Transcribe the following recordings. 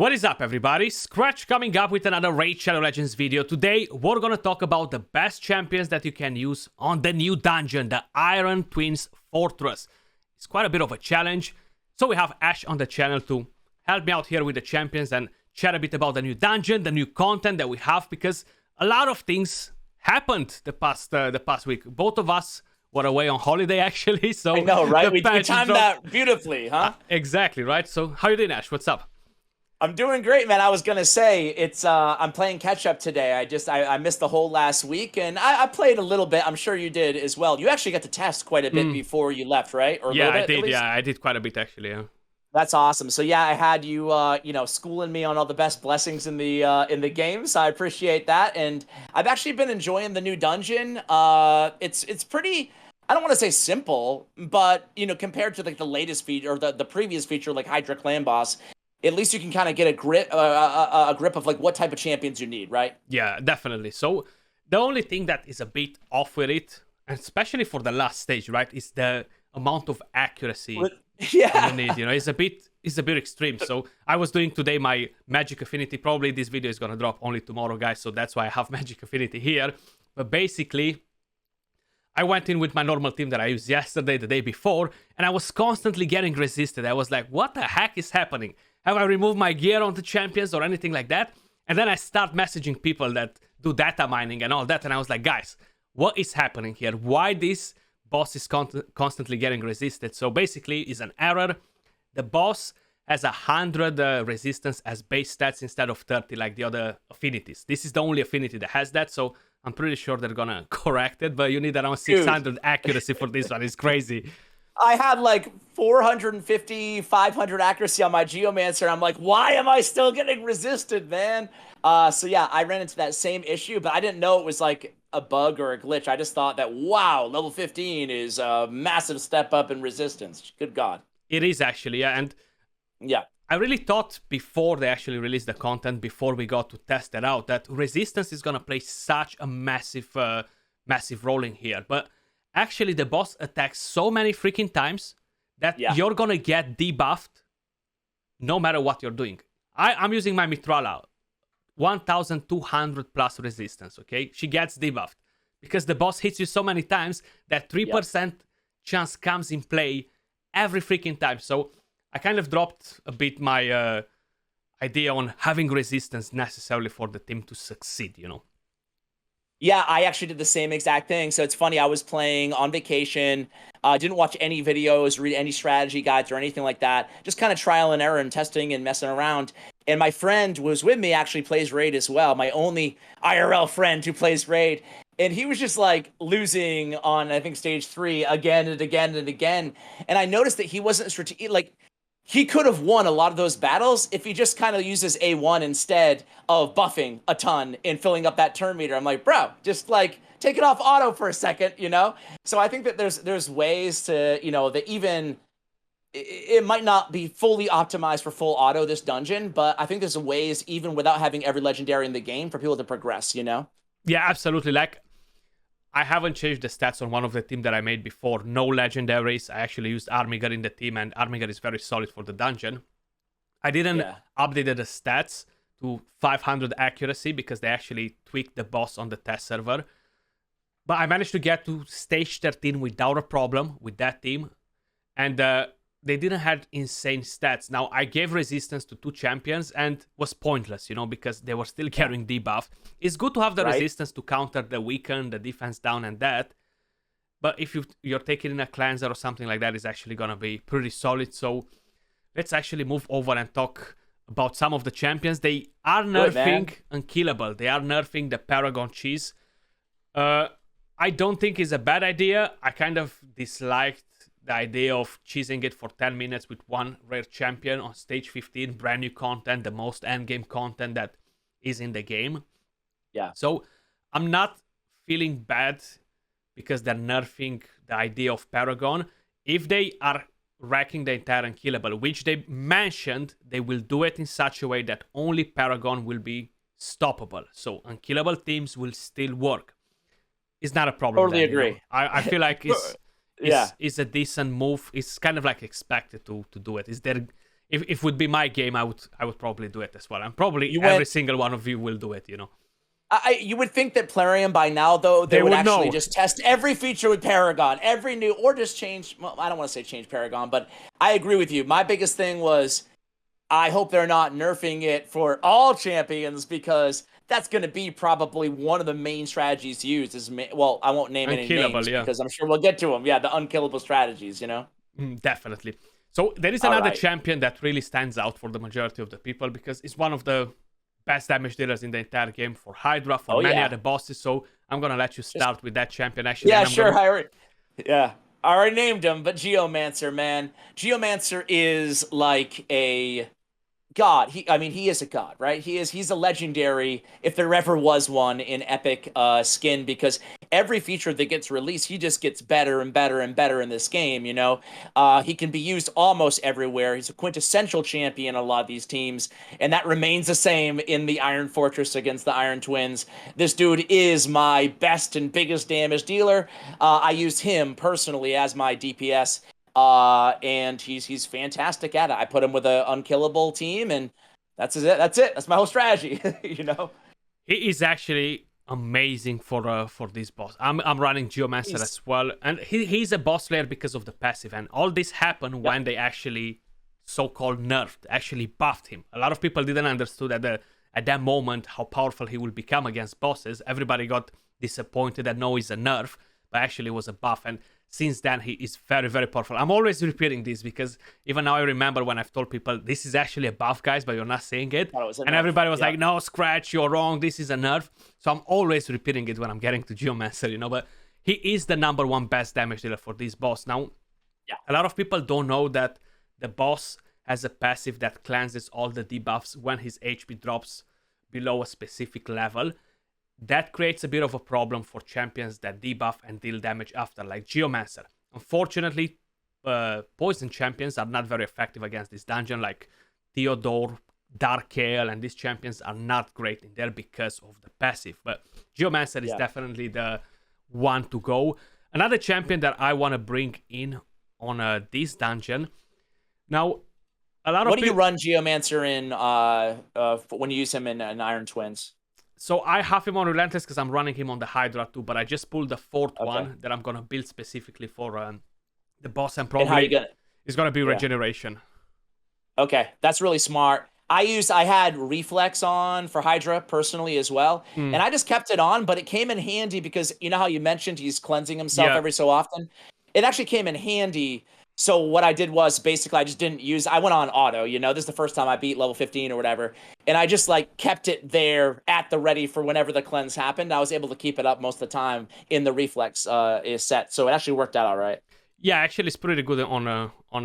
What is up, everybody? Skratch coming up with another Raid Shadow Legends video. Today, we're gonna talk about the best champions that you can use on the new dungeon, the Iron Twins Fortress. It's quite a bit of a challenge, so we have Ash on the channel to help me out here with the champions and chat a bit about the new dungeon, the new content that we have, because a lot of things happened the past week. Both of us were away on holiday, actually, so... I know, right? We timed that beautifully, huh? Exactly, right? So, how you doing, Ash? What's up? I'm doing great, man. I was gonna say it's I'm playing catch up today. I missed the whole last week, and I played a little bit. I'm sure you did as well. You actually got to test quite a bit before you left, right? Or Yeah, a little I bit, did. Yeah, I did quite a bit actually. Yeah. That's awesome. So yeah, I had you schooling me on all the best blessings in the game. So I appreciate that, and I've actually been enjoying the new dungeon. It's pretty. I don't want to say simple, but compared to like the latest feature or the previous feature, like Hydra Clan Boss. At least you can kind of get a grip of like what type of champions you need, right? Yeah, definitely. So the only thing that is a bit off with it, and especially for the last stage, right, is the amount of accuracy you need. It's a bit extreme. So I was doing today my Magic Affinity. Probably this video is gonna drop only tomorrow, guys. So that's why I have Magic Affinity here. But basically, I went in with my normal team that I used yesterday, the day before, and I was constantly getting resisted. I was like, what the heck is happening? Have I removed my gear onto champions or anything like that? And then I start messaging people that do data mining and all that. And I was like, guys, what is happening here? Why this boss is constantly getting resisted? So basically, it's an error. The boss has 100 resistance as base stats instead of 30 like the other affinities. This is the only affinity that has that. So I'm pretty sure they're gonna correct it. But you need around 600 accuracy for this one. It's crazy. I had like 450, 500 accuracy on my Geomancer. I'm like, why am I still getting resisted, man? So yeah, I ran into that same issue, but I didn't know it was like a bug or a glitch. I just thought that, wow, level 15 is a massive step up in resistance. Good God. It is actually, yeah. And yeah, I really thought before they actually released the content, before we got to test it out, that resistance is going to play such a massive role in here. But actually, the boss attacks so many freaking times that you're gonna get debuffed no matter what you're doing. I'm using my Mitrala, 1200 plus resistance, okay? She gets debuffed because the boss hits you so many times that 3% chance comes in play every freaking time. So I kind of dropped a bit my idea on having resistance necessarily for the team to succeed, Yeah, I actually did the same exact thing. So it's funny, I was playing on vacation, didn't watch any videos, read any strategy guides or anything like that. Just kind of trial and error and testing and messing around. And my friend was with me, actually plays Raid as well. My only IRL friend who plays Raid. And he was just like losing on, I think, stage 3 again and again and again. And I noticed that he wasn't strategic. Like, he could have won a lot of those battles if he just kind of uses A1 instead of buffing a ton and filling up that turn meter. I'm like, bro, just like take it off auto for a second, So I think that there's ways to, that even it might not be fully optimized for full auto this dungeon, but I think there's ways even without having every legendary in the game for people to progress, Yeah, absolutely. Like, I haven't changed the stats on one of the team that I made before. No legendaries. I actually used Armiger in the team, and Armiger is very solid for the dungeon. I didn't update the stats to 500 accuracy because they actually tweaked the boss on the test server. But I managed to get to stage 13 without a problem with that team. And they didn't have insane stats. Now, I gave resistance to 2 champions and was pointless, because they were still carrying debuff. It's good to have the resistance to counter the weaken, the defense down and that. But if you're taking in a cleanser or something like that, it's actually going to be pretty solid. So let's actually move over and talk about some of the champions. They are nerfing Unkillable. They are nerfing the Paragon Cheese. I don't think it's a bad idea. I kind of disliked the idea of cheesing it for 10 minutes with one rare champion on stage 15, brand new content, the most endgame content that is in the game. Yeah. So I'm not feeling bad because they're nerfing the idea of Paragon. If they are wrecking the entire Unkillable, which they mentioned, they will do it in such a way that only Paragon will be stoppable. So Unkillable teams will still work. It's not a problem. Totally agree. I feel like it's a decent move. It's kind of like expected to do it. if it would be my game, I would probably do it as well. And probably every single one of you will do it, You would think that Plarium by now, though, they would actually just test every feature with Paragon, every new, or just change. Well, I don't want to say change Paragon, but I agree with you. My biggest thing was, I hope they're not nerfing it for all champions, because that's going to be probably one of the main strategies used. Well, I won't name any names because I'm sure we'll get to them. Yeah, the unkillable strategies, Definitely. So there is another champion that really stands out for the majority of the people, because it's one of the best damage dealers in the entire game for Hydra, for many other bosses. So I'm going to let you start with that champion. Actually, yeah, sure. I already named him, but Geomancer, man. Geomancer is like a god. He is a god, right? He's a legendary, if there ever was one, in epic skin, because every feature that gets released, he just gets better and better and better in this game, he can be used almost everywhere. He's a quintessential champion in a lot of these teams, and that remains the same in the Iron Fortress against the Iron Twins. This dude is my best and biggest damage dealer. I use him personally as my DPS. And he's fantastic at it. I put him with an unkillable team, and that's it. That's my whole strategy. He is actually amazing for this boss. I'm running Geomancer as well, and he's a boss player because of the passive, and all this happened when they actually so-called nerfed, actually buffed him. A lot of people didn't understand at that moment how powerful he will become against bosses. Everybody got disappointed that no, it's a nerf, but actually it was a buff, and since then, he is very, very powerful. I'm always repeating this because even now I remember when I've told people, this is actually a buff, guys, but you're not saying it. And everybody was like, no, Skratch, you're wrong. This is a nerf. So I'm always repeating it when I'm getting to Geomancer, But he is the number one best damage dealer for this boss. Now, a lot of people don't know that the boss has a passive that cleanses all the debuffs when his HP drops below a specific level. That creates a bit of a problem for champions that debuff and deal damage after, like Geomancer. Unfortunately, poison champions are not very effective against this dungeon, like Theodore, Darkale, and these champions are not great in there because of the passive. But Geomancer is definitely the one to go. Another champion that I want to bring in on this dungeon. Now, a lot of what do you run Geomancer in when you use him in Iron Twins? So I have him on Relentless because I'm running him on the Hydra too, but I just pulled the fourth one that I'm going to build specifically for the boss, and probably it's going to be Regeneration. Okay, that's really smart. I had Reflex on for Hydra personally as well, and I just kept it on, but it came in handy because you know how you mentioned he's cleansing himself every so often? It actually came in handy. So what I did was basically I just didn't use, I went on auto, this is the first time I beat level 15 or whatever. And I just kept it there at the ready for whenever the cleanse happened. I was able to keep it up most of the time in the reflex set. So it actually worked out all right. Yeah, actually it's pretty good on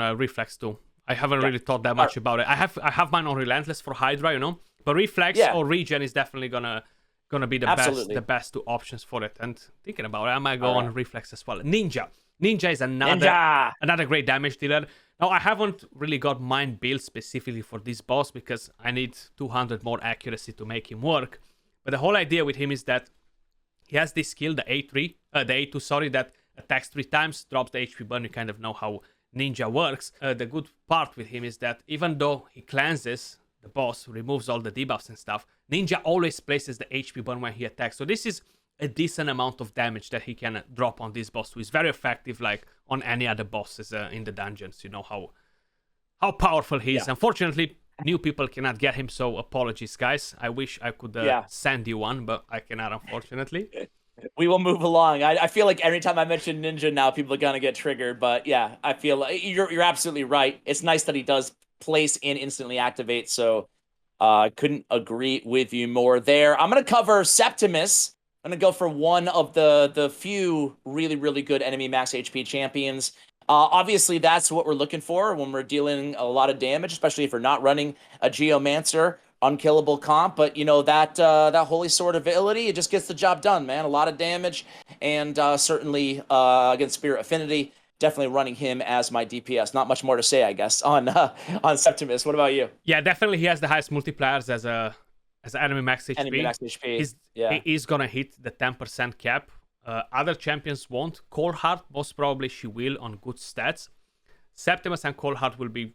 a reflex too. I haven't really thought that much about it. I have mine on Relentless for Hydra, but reflex or regen is definitely gonna be the best two options for it. And thinking about it, I might go on reflex as well. Ninja is another great damage dealer. Now, I haven't really got mine built specifically for this boss because I need 200 more accuracy to make him work. But the whole idea with him is that he has this skill, the A2, that attacks 3 times, drops the HP burn. You kind of know how Ninja works. The good part with him is that even though he cleanses the boss, removes all the debuffs and stuff, Ninja always places the HP burn when he attacks. So this is a decent amount of damage that he can drop on this boss, who is very effective, like on any other bosses in the dungeons. You know how powerful he is. Unfortunately, new people cannot get him, so apologies, guys. I wish I could send you one, but I cannot, unfortunately. We will move along. I feel like every time I mention Ninja now, people are gonna get triggered. But yeah, I feel like you're absolutely right. It's nice that he does place and instantly activate. So couldn't agree with you more there. I'm gonna cover Septimus. I'm going to go for one of the few really, really good enemy max HP champions. Obviously, that's what we're looking for when we're dealing a lot of damage, especially if we're not running a Geomancer, unkillable comp. But, that Holy Sword ability, it just gets the job done, man. A lot of damage, and certainly against Spirit Affinity, definitely running him as my DPS. Not much more to say, I guess, on Septimus. What about you? Yeah, definitely he has the highest multipliers as enemy max HP. He is gonna hit the 10% cap. Other champions won't. Coldheart, most probably she will on good stats. Septimus and Coldheart will be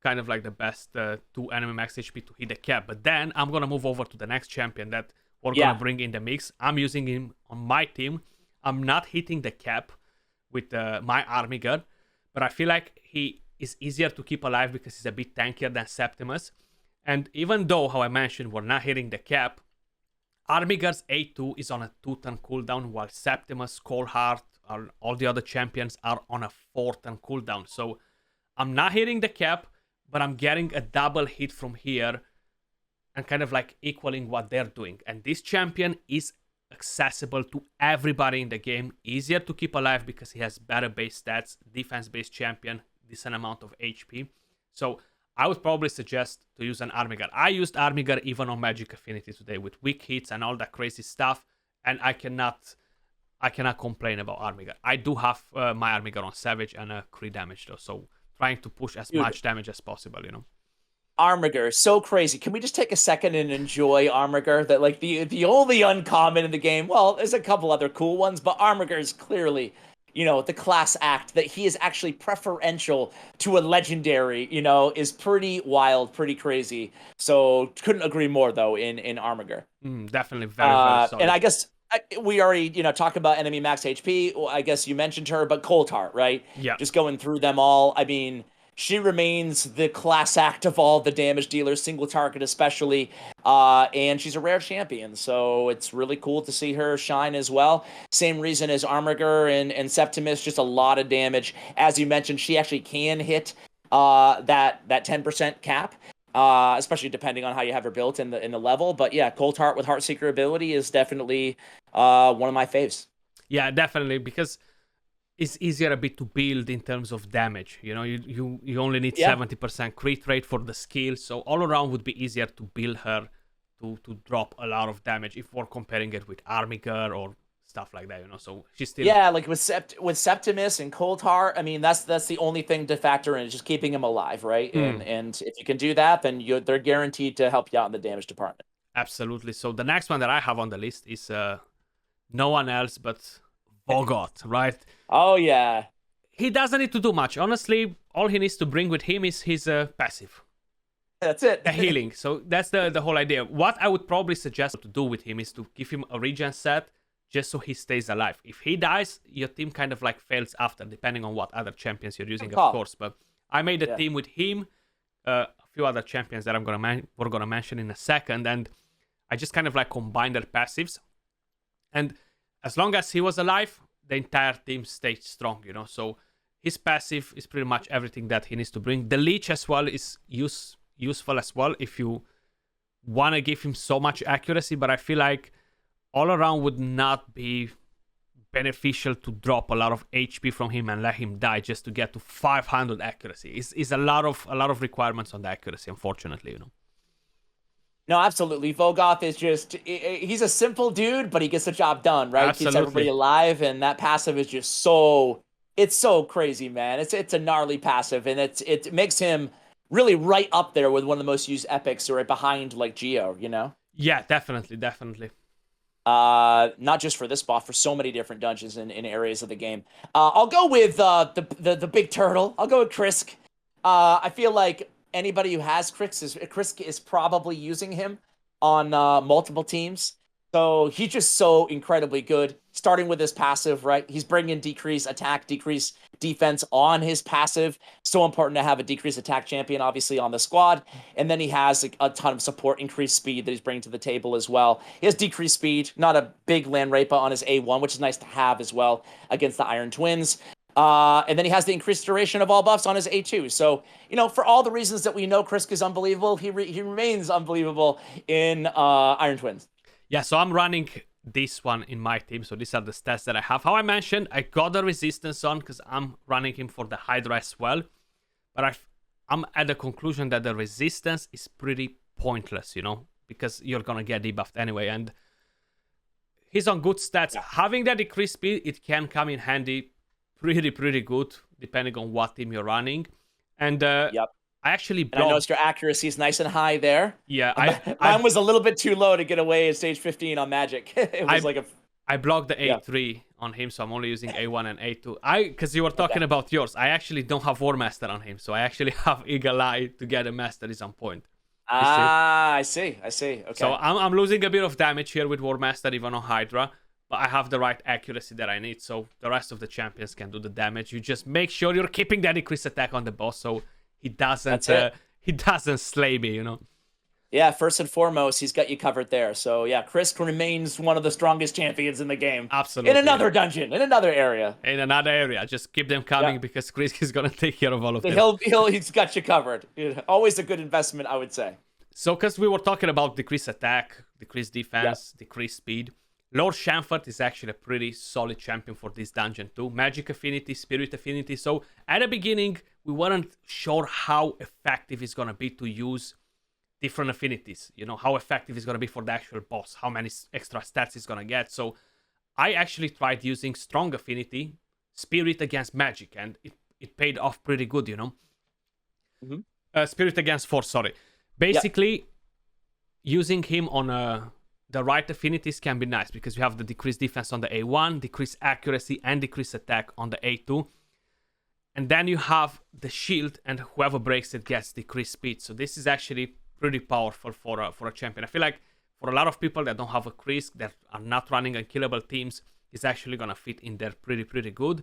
kind of like the best 2 enemy max HP to hit the cap. But then I'm gonna move over to the next champion that we're gonna bring in the mix. I'm using him on my team. I'm not hitting the cap with my army gun, but I feel like he is easier to keep alive because he's a bit tankier than Septimus. And even though, how I mentioned, we're not hitting the cap, Armiger's A2 is on a 2-turn cooldown, while Septimus, Coldheart, and all the other champions are on a 4-turn cooldown. So I'm not hitting the cap, but I'm getting a double hit from here and kind of like equaling what they're doing. And this champion is accessible to everybody in the game, easier to keep alive because he has better base stats, defense-based champion, decent amount of HP. So I would probably suggest to use an Armiger. I used Armiger even on Magic Affinity today with weak hits and all that crazy stuff, and I cannot complain about Armiger. I do have my Armiger on Savage and a crit damage though, so trying to push as much damage as possible, you know. Armiger, so crazy. Can we just take a second and enjoy Armiger? That like the only uncommon in the game. Well, there's a couple other cool ones, but Armiger is clearly, you know, the class act. That he is actually preferential to a legendary, you know, is pretty wild, pretty crazy. So couldn't agree more though in Armiger. Definitely very solid. And I guess we already, you know, talked about enemy max HP. Well, I guess you mentioned her, but Coldheart, right? Yeah. Just going through them all. I mean, she remains the class act of all the damage dealers, single target especially, and she's a rare champion, so it's really cool to see her shine as well. Same reason as Armiger and Septimus, just a lot of damage. As you mentioned, she actually can hit that 10% cap, especially depending on how you have her built in the level. But yeah, Coldheart with Heartseeker ability is definitely one of my faves. Yeah, definitely, because it's easier a bit to build in terms of damage. You know, you only need 70% crit rate for the skill, so all around would be easier to build her to drop a lot of damage if we're comparing it with Armiger or stuff like that, you know. So she's still like with Septimus and Coldheart. I mean, that's the only thing to factor in, is just keeping him alive, right? And if you can do that, then they're guaranteed to help you out in the damage department. Absolutely. So the next one that I have on the list is no one else but Vogot, right? Oh, yeah. He doesn't need to do much. Honestly, all he needs to bring with him is his passive. That's it. The healing. So that's the whole idea. What I would probably suggest to do with him is to give him a regen set just so he stays alive. If he dies, your team kind of like fails after, depending on what other champions you're using, of course. But I made a team with him, a few other champions that we're gonna mention in a second, and I just kind of like combined their passives. And as long as he was alive, the entire team stayed strong, you know. So his passive is pretty much everything that he needs to bring. The leech as well is useful as well if you want to give him so much accuracy, but I feel like all around would not be beneficial to drop a lot of HP from him and let him die just to get to 500 accuracy. It's a lot of requirements on the accuracy, unfortunately, you know. No, absolutely. Vogoth is he's a simple dude, but he gets the job done, right? Absolutely. Keeps everybody alive, and that passive is just it's so crazy, man. It's a gnarly passive, and it makes him really right up there with one of the most used epics, right behind like Geo, you know? Yeah, definitely. Not just for this buff, for so many different dungeons in areas of the game. I'll go with the big turtle. I'll go with Krisk. I feel like anybody who has Krisk is probably using him on multiple teams. So he's just so incredibly good. Starting with his passive, right? He's bringing decrease attack, decrease defense on his passive. So important to have a decrease attack champion, obviously, on the squad. And then he has a ton of support, increased speed that he's bringing to the table as well. He has decreased speed, not a big land rape on his A1, which is nice to have as well against the Iron Twins. And then he has the increased duration of all buffs on his A2. So, you know, for all the reasons that we know Krisk is unbelievable, he remains unbelievable in Iron Twins. Yeah, so I'm running this one in my team. So these are the stats that I have. How I mentioned, I got the resistance on because I'm running him for the Hydra as well. But I'm at the conclusion that the resistance is pretty pointless, you know, because you're going to get debuffed anyway. And he's on good stats. Yeah. Having that decreased speed, it can come in handy pretty good, depending on what team you're running. And I actually I noticed your accuracy is nice and high there. Yeah, mine was a little bit too low to get away at stage 15 on Magic. It was I blocked the A3 on him, so I'm only using A1 and A2. Because you were talking about yours, I actually don't have War Master on him, so I actually have Eagle Eye to get a Master is on point. I see. Okay. So I'm losing a bit of damage here with War Master, even on Hydra, but I have the right accuracy that I need, so the rest of the champions can do the damage. You just make sure you're keeping that increased attack on the boss, so he doesn't slay me, you know. Yeah, first and foremost, he's got you covered there. So yeah, Chris remains one of the strongest champions in the game. Absolutely. In another dungeon, in another area. Just keep them coming because Chris is gonna take care of all of them. He's got you covered. Always a good investment, I would say. So, because we were talking about decreased attack, decreased defense, decreased speed, Lord Chamfort is actually a pretty solid champion for this dungeon too. Magic affinity, spirit affinity. So at the beginning, we weren't sure how effective it's gonna be to use different affinities, you know, how effective it's going to be for the actual boss, how many extra stats it's going to get. So I actually tried using strong affinity, spirit against magic, and it paid off pretty good, you know. Spirit against force, sorry. Basically, using him on the right affinities can be nice because you have the decreased defense on the A1, decreased accuracy, and decreased attack on the A2. And then you have the shield, and whoever breaks it gets decreased speed. So this is actually pretty powerful for a champion. I feel like for a lot of people that don't have a Chris, that are not running unkillable teams, is actually gonna fit in there pretty good.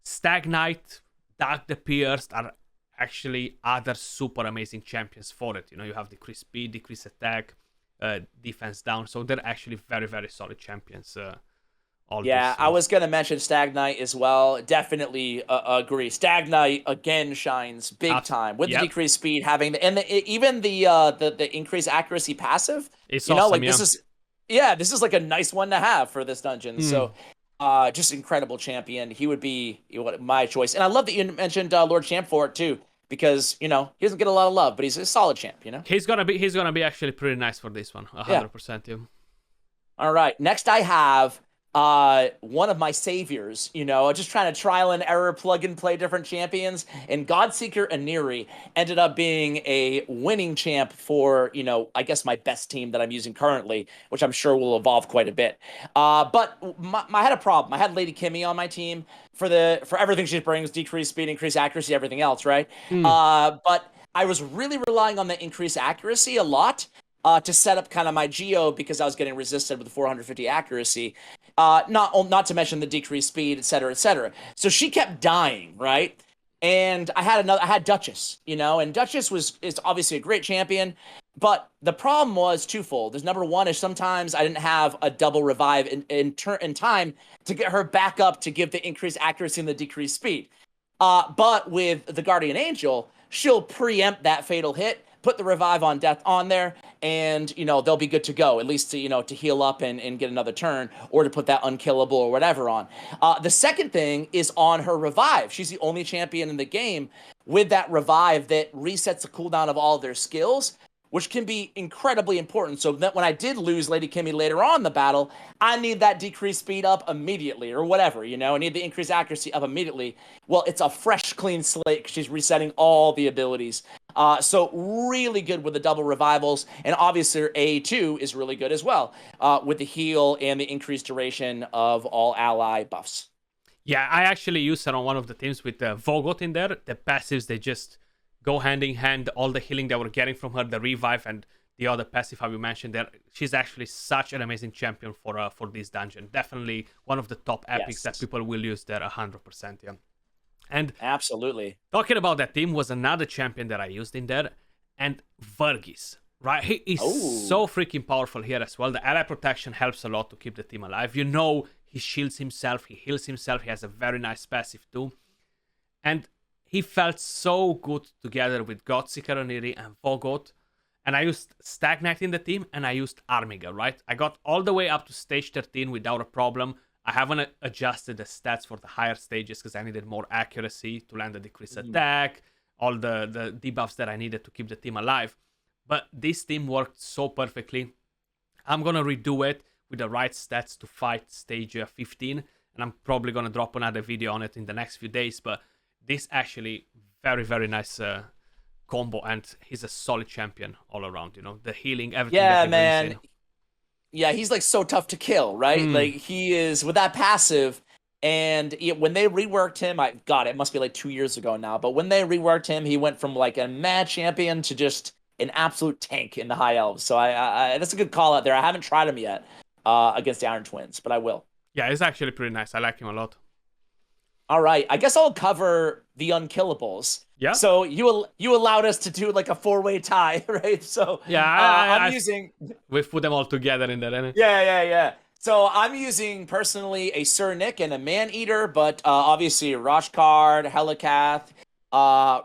Stag Knight, Dark the Pierced are actually other super amazing champions for it. You know, you have decreased speed, decreased attack, defense down, so they're actually very solid champions. I was going to mention Stag Knight as well. Definitely agree. Stag Knight again shines big time with the decreased speed, having even the increased accuracy passive. It's awesome, this is like a nice one to have for this dungeon. So just incredible champion. He would be my choice. And I love that you mentioned Lord Chamfort too, because he doesn't get a lot of love, but he's a solid champ. He's gonna be actually pretty nice for this one. 100%. Yeah. All right, next I have one of my saviors, just trying to trial and error, plug and play different champions, and Godseeker Aniri ended up being a winning champ for, I guess my best team that I'm using currently, which I'm sure will evolve quite a bit. But I had a problem. I had Lady Kimmy on my team for everything she brings, decreased speed, increased accuracy, everything else, right? But I was really relying on the increased accuracy a lot to set up kind of my Geo because I was getting resisted with 450 accuracy. Not to mention the decreased speed, et cetera. So she kept dying, right? And I had Duchess, and Duchess is obviously a great champion, but the problem was twofold. There's number one is sometimes I didn't have a double revive in time to get her back up to give the increased accuracy and the decreased speed. But with the Guardian Angel, she'll preempt that fatal hit, put the revive on death on there, and they'll be good to go, at least to heal up and get another turn, or to put that unkillable or whatever on. The second thing is on her revive. She's the only champion in the game with that revive that resets the cooldown of all of their skills, which can be incredibly important. So that when I did lose Lady Kimmy later on in the battle, I need that decreased speed up immediately or whatever, I need the increased accuracy up immediately. Well, it's a fresh, clean slate because she's resetting all the abilities. So really good with the double revivals. And obviously A2 is really good as well with the heal and the increased duration of all ally buffs. Yeah, I actually used her on one of the teams with Vogot in there. The passives, they just go hand in hand. All the healing that we're getting from her, the revive and the other passive, how you mentioned there. She's actually such an amazing champion for this dungeon. Definitely one of the top epics that people will use there 100%. Yeah. And absolutely, talking about that team was another champion that I used in there, and Vergis, right? He is so freaking powerful here as well. The ally protection helps a lot to keep the team alive. He shields himself, he heals himself, he has a very nice passive too. And he felt so good together with Godseeker Aniri and Vogot. And I used Stag Knight in the team, and I used Armiger, right? I got all the way up to stage 13 without a problem. I haven't adjusted the stats for the higher stages because I needed more accuracy to land the decreased attack, all the debuffs that I needed to keep the team alive. But this team worked so perfectly. I'm going to redo it with the right stats to fight stage 15. And I'm probably going to drop another video on it in the next few days. But this actually very nice combo. And he's a solid champion all around, the healing, everything that he brings in. Yeah, he's like so tough to kill, right? Like he is with that passive. And when they reworked him, it must be like 2 years ago now. But when they reworked him, he went from like a mad champion to just an absolute tank in the high elves. So that's a good call out there. I haven't tried him yet against the Iron Twins, but I will. Yeah, he's actually pretty nice. I like him a lot. All right, I guess I'll cover the unkillables. Yeah. So you allowed us to do like a 4-way tie, right? So yeah, I'm using. We've put them all together in there. Yeah. So I'm using personally a Sir Nick and a Man-Eater, but obviously Roshkard, Helikath,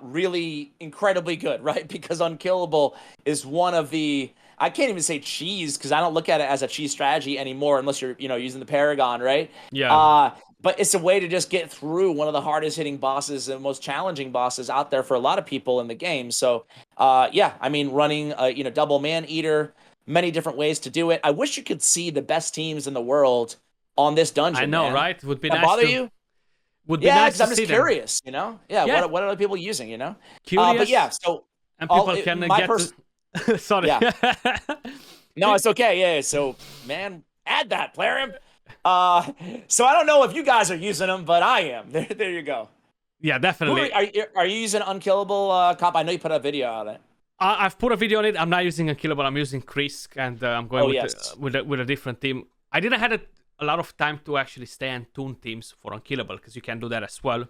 really incredibly good, right? Because Unkillable is one of the, I can't even say cheese because I don't look at it as a cheese strategy anymore unless you're, using the Paragon, right? Yeah. But it's a way to just get through one of the hardest hitting bosses and most challenging bosses out there for a lot of people in the game. So, running, double Man-Eater, many different ways to do it. I wish you could see the best teams in the world on this dungeon. I know, man. right? Would be That nice bother to... you? Would be nice to I'm just see curious, them. Yeah. What are other people using, Curious. But yeah, so and people can get Sorry. Yeah. No, it's okay. Yeah. So, man, add that, Plarium. So I don't know if you guys are using them, but I am. There you go. Yeah, definitely. Are you using Unkillable comp? I know you put a video on it. I've put a video on it. I'm not using Unkillable. I'm using Krisk, and I'm going with a different team. I didn't have a lot of time to actually stay and tune teams for Unkillable because you can do that as well.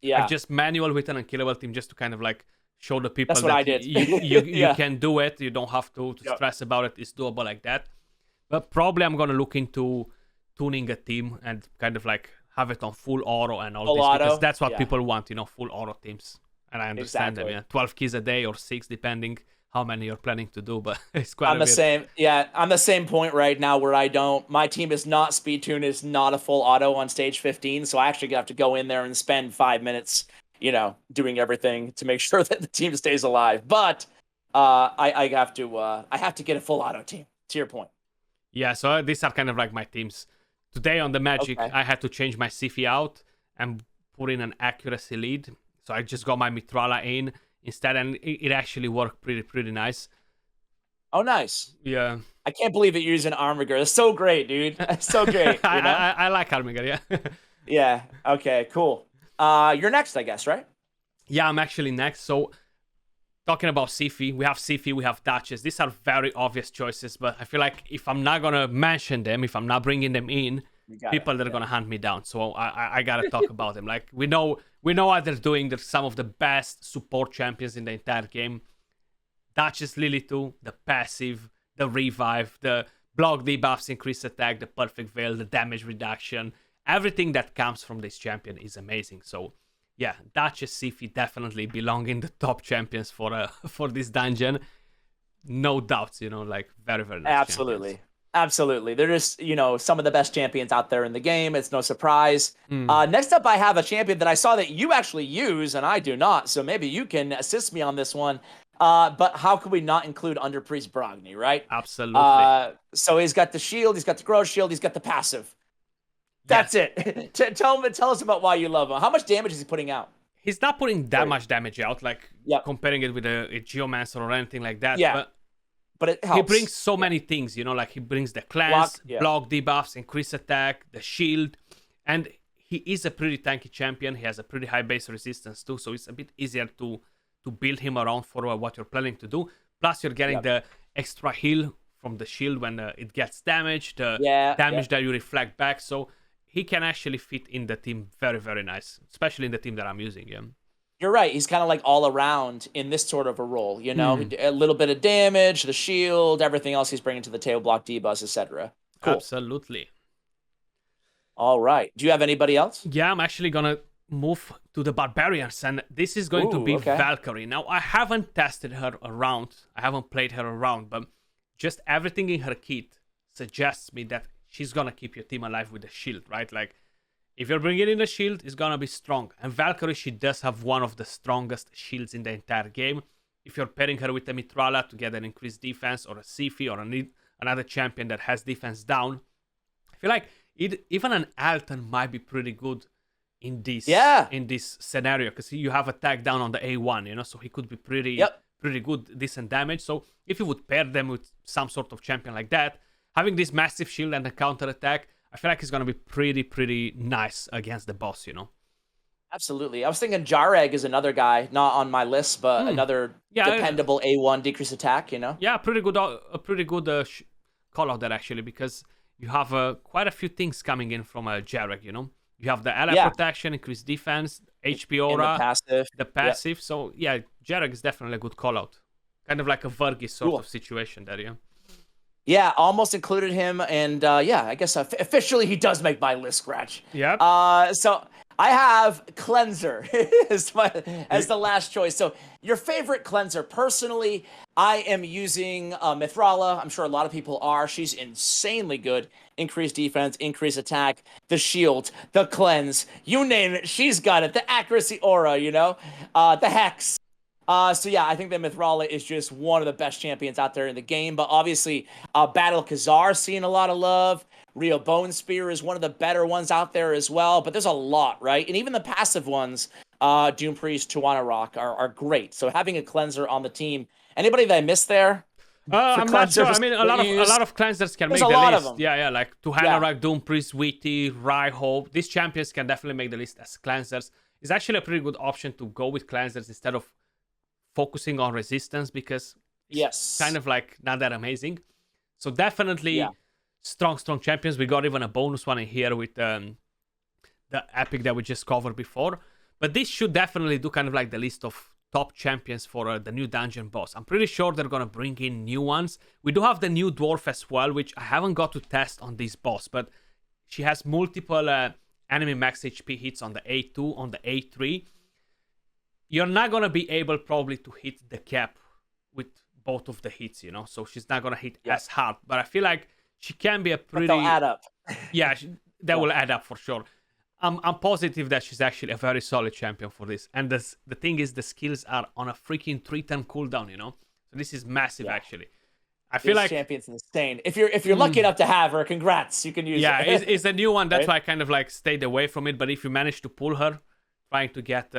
Yeah. I just manual with an Unkillable team just to kind of like show the people That's what that I did. you can do it. You don't have to stress about it. It's doable like that. But probably I'm gonna look into tuning a team and kind of like have it on full auto and all full this auto? because that's what people want, full auto teams. And I understand Exactly. them, 12 keys a day or 6 depending how many you're planning to do, but it's quite I'm the same point right now where my team is not speed tune, is not a full auto on stage 15, so I actually have to go in there and spend 5 minutes, doing everything to make sure that the team stays alive. But I have to get a full auto team, to your point. Yeah, so these are kind of like my teams. Today on the Magic, I had to change my Sifi out and put in an accuracy lead. So I just got my Mitrala in instead, and it actually worked pretty nice. Oh, nice. Yeah. I can't believe that you're using Armiger. It's so great, dude. It's so great. I like Armiger, yeah. Yeah, okay, cool. You're next, I guess, right? Yeah, I'm actually next. So talking about Sifi, we have Duchess. These are very obvious choices, but I feel like if I'm not going to mention them, if I'm not bringing them in, people that are going to hunt me down. So I got to talk about them. Like, we know what they're doing. They're some of the best support champions in the entire game. Duchess Lily 2, the passive, the revive, the block debuffs, increase attack, the perfect veil, the damage reduction. Everything that comes from this champion is amazing. So yeah, Duchess Sifi definitely belong in the top champions for this dungeon. No doubts, like very, very nice Absolutely. champions. Absolutely. They're just, some of the best champions out there in the game. It's no surprise. Next up, I have a champion that I saw that you actually use, and I do not. So maybe you can assist me on this one. But how could we not include Underpriest Brogni, right? Absolutely. So he's got the shield, he's got the growth shield, he's got the passive. That's it. Tell us about why you love him. How much damage is he putting out? He's not putting that much damage out, like comparing it with a Geomancer or anything like that. Yeah. But it helps. He brings so many things, like he brings the cleanse, block debuffs, increase attack, the shield, and he is a pretty tanky champion. He has a pretty high base resistance too, so it's a bit easier to build him around for what you're planning to do. Plus, you're getting the extra heal from the shield when it gets damaged, the damage that you reflect back. So he can actually fit in the team very, very nice, especially in the team that I'm using. Yeah. You're right. He's kind of like all around in this sort of a role, a little bit of damage, the shield, everything else he's bringing to the table, block debuffs, etc. Cool. Absolutely. All right. Do you have anybody else? Yeah, I'm actually going to move to the Barbarians, and this is going to be Valkyrie. Now, I haven't tested her around. I haven't played her around, but just everything in her kit suggests me that she's going to keep your team alive with the shield, right? Like, if you're bringing in a shield, it's going to be strong. And Valkyrie, she does have one of the strongest shields in the entire game. If you're pairing her with a Mitrala to get an increased defense, or a Sifi, or another champion that has defense down, I feel like even an Alton might be pretty good in this scenario, because you have attack down on the A1, so he could be pretty good, decent damage. So if you would pair them with some sort of champion like that, having this massive shield and the counter attack, I feel like it's gonna be pretty nice against the boss, you know. Absolutely. I was thinking Jarek is another guy, not on my list, but another dependable A1 decrease attack, you know? Yeah, pretty good call out there, actually, because you have quite a few things coming in from Jarek, you know? You have the ally protection, increased defense, HP aura, the passive. So, yeah, Jarek is definitely a good call out. Kind of like a Vergis sort of situation there, yeah? Yeah, almost included him, and yeah, I guess officially he does make my list, Skratch. Yeah. So I have Cleanser as the last choice. So your favorite cleanser? Personally, I am using Mithrala. I'm sure a lot of people are. She's insanely good. Increased defense, increased attack, the shield, the cleanse, you name it, she's got it. The accuracy aura, you know, the hex. So yeah, I think that Mithrala is just one of the best champions out there in the game. But obviously, Battle Khazar seeing a lot of love. Rio Bone Spear is one of the better ones out there as well. But there's a lot, right? And even the passive ones, Doom Priest, Tuana Rock, are great. So having a cleanser on the team. Anybody that I missed there? I'm not sure. I mean, a lot of cleansers can make the list. Yeah, like Tuana Rock, Doom Priest, Witty, Raiho. These champions can definitely make the list as cleansers. It's actually a pretty good option to go with cleansers instead of focusing on resistance, because it's kind of like not that amazing. So definitely strong champions. We got even a bonus one in here with the epic that we just covered before. But this should definitely do kind of like the list of top champions for the new dungeon boss. I'm pretty sure they're gonna bring in new ones. We do have the new dwarf as well, which I haven't got to test on this boss, but she has multiple enemy max HP hits on the A2, on the A3. You're not going to be able probably to hit the cap with both of the hits, you know? So she's not going to hit as hard. But I feel like she can be a pretty... But they'll add up. Yeah, that will add up for sure. I'm positive that she's actually a very solid champion for this. And the thing is, the skills are on a freaking 3-turn cooldown, you know? So this is massive, actually. I feel like... champion's insane. If you're lucky enough to have her, congrats. You can use it. Yeah, it's a new one. That's why I kind of like stayed away from it. But if you manage to pull her, trying to get...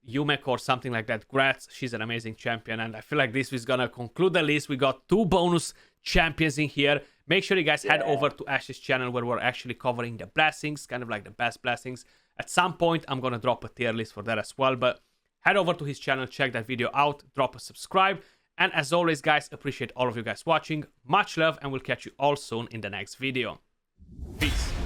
Yumek or something like that, Gratz, she's an amazing champion, and I feel like this is gonna conclude the list. We got 2 bonus champions in here. Make sure you guys head over to Ash's channel, where we're actually covering the blessings, kind of like the best blessings. At some point I'm gonna drop a tier list for that as well, but head over to his channel, check that video out, drop a subscribe, and as always guys, appreciate all of you guys watching. Much love, and we'll catch you all soon in the next video. Peace.